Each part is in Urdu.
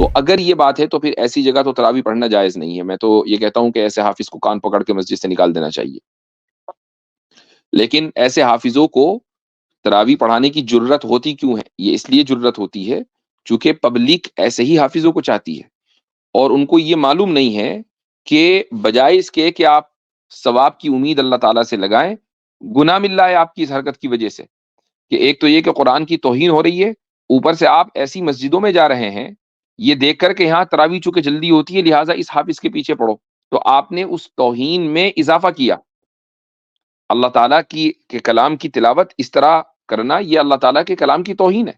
تو اگر یہ بات ہے تو پھر ایسی جگہ تو تراویح پڑھنا جائز نہیں ہے. میں تو یہ کہتا ہوں کہ ایسے حافظ کو کان پکڑ کے مسجد سے نکال دینا چاہیے. لیکن ایسے حافظوں کو تراویح پڑھانے کی جرت ہوتی کیوں ہے؟ یہ اس لیے جرت ہوتی ہے چونکہ پبلک ایسے ہی حافظوں کو چاہتی ہے، اور ان کو یہ معلوم نہیں ہے کہ بجائے اس کے کہ آپ ثواب کی امید اللہ تعالیٰ سے لگائیں، گناہ مل رہا ہے آپ کی اس حرکت کی وجہ سے. کہ ایک تو یہ کہ قرآن کی توہین ہو رہی ہے، اوپر سے آپ ایسی مسجدوں میں جا رہے ہیں یہ دیکھ کر کہ یہاں تراویح چونکہ جلدی ہوتی ہے لہٰذا اس حافظ کے پیچھے پڑھو، تو آپ نے اس توہین میں اضافہ کیا. اللہ تعالیٰ کی کے کلام کی تلاوت اس طرح کرنا یہ اللہ تعالیٰ کے کلام کی توہین ہے.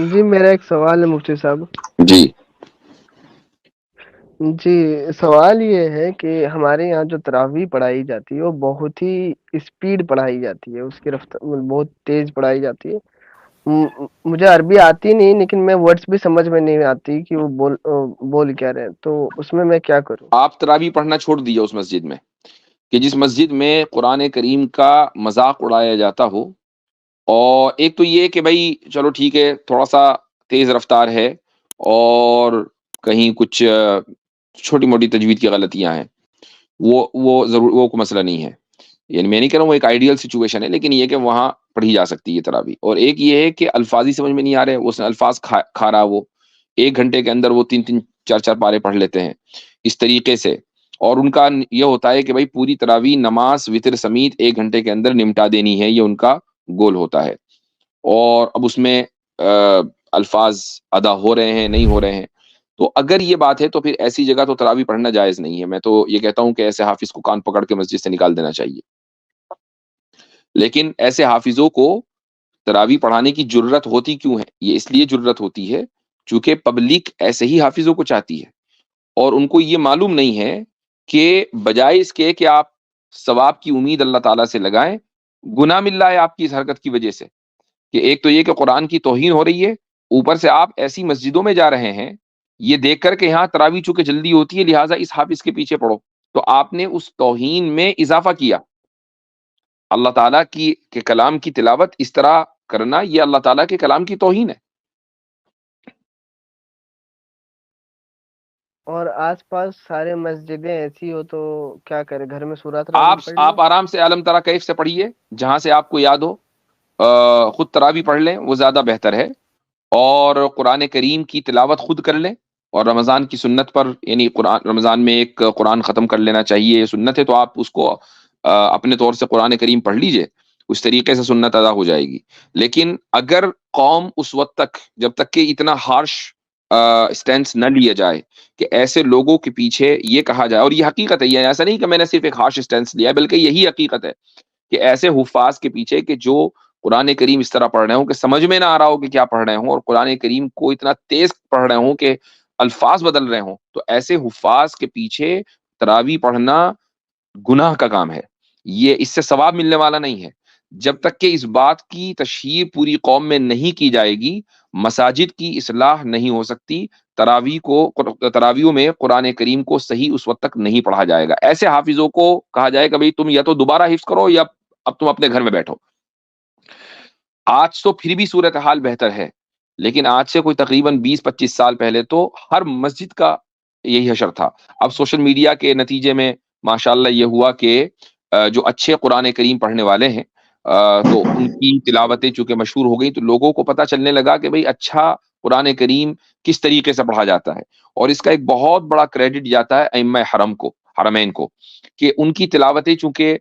جی میرا ایک سوال ہے مفتی صاحب. جی جی سوال یہ ہے کہ ہمارے یہاں جو تراویح پڑھائی جاتی ہے وہ بہت ہی اسپیڈ پڑھائی جاتی ہے، اس کی رفتار بہت تیز پڑھائی جاتی ہے. مجھے عربی آتی نہیں لیکن میں ورڈز بھی سمجھ میں نہیں آتی کہ وہ بول کیا رہے ہیں، تو اس میں کیا کروں؟ آپ تراویح پڑھنا چھوڑ دیجیے اس مسجد میں کہ جس مسجد میں قرآن کریم کا مذاق اڑایا جاتا ہو. اور ایک تو یہ کہ بھائی چلو ٹھیک ہے تھوڑا سا تیز رفتار ہے اور کہیں کچھ چھوٹی موٹی تجوید کی غلطیاں ہیں، وہ ضرور وہ کوئی مسئلہ نہیں ہے. یعنی میں نہیں کہہ رہا ہوں وہ ایک آئیڈیل سچویشن ہے، لیکن یہ کہ وہاں پڑھی جا سکتی ہے تراویح. اور ایک یہ ہے کہ الفاظ ہی سمجھ میں نہیں آ رہے، اس نے الفاظ کھا رہا، وہ 1 گھنٹے کے اندر وہ 3 4 پارے پڑھ لیتے ہیں اس طریقے سے. اور ان کا یہ ہوتا ہے کہ بھائی پوری تراویح نماز وطر سمیت 1 گھنٹے کے اندر نمٹا دینی ہے، یہ ان کا گول ہوتا ہے. اور اب اس میں الفاظ ادا ہو رہے ہیں نہیں ہو رہے ہیں. تو اگر یہ بات ہے تو پھر ایسی جگہ تو تراویح پڑھنا جائز نہیں ہے. میں تو یہ کہتا ہوں کہ ایسے حافظ کو کان پکڑ کے مسجد سے نکال دینا چاہیے. لیکن ایسے حافظوں کو تراویح پڑھانے کی جرت ہوتی کیوں ہے؟ یہ اس لیے جرت ہوتی ہے چونکہ پبلک ایسے ہی حافظوں کو چاہتی ہے، اور ان کو یہ معلوم نہیں ہے کہ بجائے اس کے کہ آپ ثواب کی امید اللہ تعالیٰ سے لگائیں، گناہ مل رہا ہے آپ کی اس حرکت کی وجہ سے. کہ ایک تو یہ کہ قرآن کی توہین ہو رہی ہے، اوپر سے آپ ایسی مسجدوں میں جا رہے ہیں یہ دیکھ کر کہ یہاں تراویح چونکہ جلدی ہوتی ہے لہٰذا اس حافظ کے پیچھے پڑھو، تو آپ نے اس توہین میں اضافہ کیا. اللہ تعالیٰ کے کلام کی تلاوت اس طرح کرنا یہ اللہ تعالیٰ کے کلام کی توہین ہے. اور آس پاس سارے مسجدیں ایسی ہو تو کیا کرے؟ گھر میں سورۃ الرحمن پڑھ لیں؟ آپ آرام سے علم ترا کیف سے پڑھیے، جہاں سے آپ کو یاد ہو. خود تراویح پڑھ لیں وہ زیادہ بہتر ہے، اور قرآن کریم کی تلاوت خود کر لیں. اور رمضان کی سنت پر یعنی رمضان میں ایک قرآن ختم کر لینا چاہیے، یہ سنت ہے، تو آپ اس کو اپنے طور سے قرآن کریم پڑھ لیجئے، اس طریقے سے سنت ادا ہو جائے گی. لیکن اگر قوم اس وقت تک جب تک کہ اتنا ہارش سٹینس نہ لیا جائے کہ ایسے لوگوں کے پیچھے یہ کہا جائے، اور یہ حقیقت ہے، یہ ایسا نہیں کہ میں نے صرف ایک ہارش سٹینس لیا ہے، بلکہ یہی حقیقت ہے کہ ایسے حفاظ کے پیچھے کہ جو قرآن کریم اس طرح پڑھ رہے ہوں کہ سمجھ میں نہ آ رہا ہو کہ کیا پڑھ رہے ہوں، اور قرآن کریم کو اتنا تیز پڑھ رہے ہوں کہ الفاظ بدل رہے ہوں، تو ایسے حفاظ کے پیچھے تراویح پڑھنا گناہ کا کام ہے، یہ اس سے ثواب ملنے والا نہیں ہے. جب تک کہ اس بات کی تشہیر پوری قوم میں نہیں کی جائے گی مساجد کی اصلاح نہیں ہو سکتی. تراویحوں میں قرآن کریم کو صحیح اس وقت تک نہیں پڑھا جائے گا. ایسے حافظوں کو کہا جائے کہ بھئی تم یا تو دوبارہ حفظ کرو یا اب تم اپنے گھر میں بیٹھو. آج تو پھر بھی صورتحال بہتر ہے، لیکن آج سے کوئی تقریباً 20 25 سال پہلے تو ہر مسجد کا یہی حشر تھا. اب سوشل میڈیا کے نتیجے میں ماشاءاللہ یہ ہوا کہ جو اچھے قرآن کریم پڑھنے والے ہیں تو ان کی تلاوتیں چونکہ مشہور ہو گئی تو لوگوں کو پتہ چلنے لگا کہ بھئی اچھا قرآن کریم کس طریقے سے پڑھا جاتا ہے. اور اس کا ایک بہت بڑا کریڈٹ جاتا ہے ائمہ حرمین کو، کہ ان کی تلاوتیں چونکہ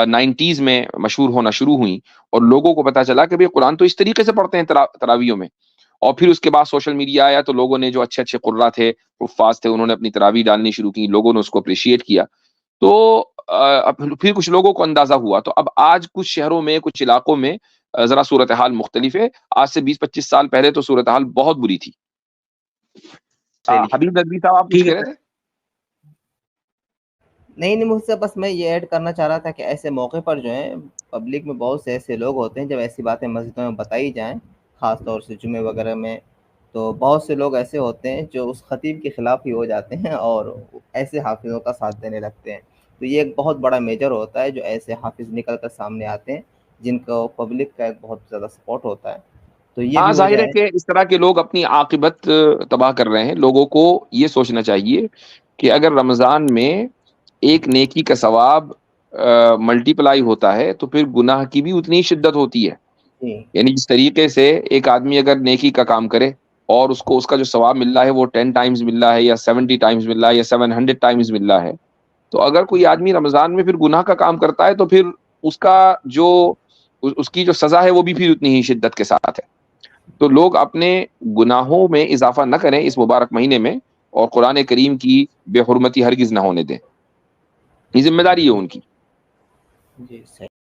90s میں مشہور ہونا شروع ہوئیں اور لوگوں کو پتا چلا کہ بھئی قرآن تو اس طریقے سے پڑھتے ہیں تراویحوں میں. اور پھر اس کے بعد سوشل میڈیا آیا تو لوگوں نے جو اچھے اچھے قراء تھے، حفاظ تھے، انہوں نے اپنی تراویح ڈالنی شروع کی، لوگوں نے اس کو اپریشیٹ کیا. تو پھر کچھ لوگوں کو اندازہ ہوا، تو اب آج کچھ شہروں میں کچھ علاقوں میں ذرا صورتحال مختلف ہے. آج سے 20 25 سال پہلے تو صورتحال بہت بری تھی. حبیب نقوی صاحب آپ کچھ ٹھیک کہہ ہے. رہے تھے؟ نہیں مجھ سے بس میں یہ ایڈ کرنا چاہ رہا تھا کہ ایسے موقع پر جو ہے پبلک میں بہت سے ایسے لوگ ہوتے ہیں، جب ایسی باتیں مسجدوں میں بتائی جائیں خاص طور سے جمعے وغیرہ میں، تو بہت سے لوگ ایسے ہوتے ہیں جو اس خطیب کے خلاف ہی ہو جاتے ہیں اور ایسے حافظوں کا ساتھ دینے لگتے ہیں. تو یہ ایک بہت بڑا میجر ہوتا ہے جو ایسے حافظ نکل کر سامنے آتے ہیں جن کو پبلک کا ایک بہت زیادہ سپورٹ ہوتا ہے. تو یہ ہاں بھی ظاہر وجہ ہے ہے۔ کہ اس طرح کے لوگ اپنی عاقبت تباہ کر رہے ہیں. لوگوں کو یہ سوچنا چاہیے کہ اگر رمضان میں ایک نیکی کا ثواب ملٹی پلائی ہوتا ہے تو پھر گناہ کی بھی اتنی شدت ہوتی ہے. جی یعنی جس طریقے سے ایک آدمی اگر نیکی کا کام کرے اور اس کو اس کا جو ثواب مل رہا ہے وہ 10 ٹائمز مل رہا ہے یا 70 ٹائمز مل رہا ہے یا 700 ٹائمز مل رہا ہے، تو اگر کوئی آدمی رمضان میں پھر گناہ کا کام کرتا ہے تو پھر اس کا جو اس کی جو سزا ہے وہ بھی پھر اتنی ہی شدت کے ساتھ ہے. تو لوگ اپنے گناہوں میں اضافہ نہ کریں اس مبارک مہینے میں، اور قرآن کریم کی بے حرمتی ہرگز نہ ہونے دیں. یہ ذمہ داری ہے ان کی. جی صحیح.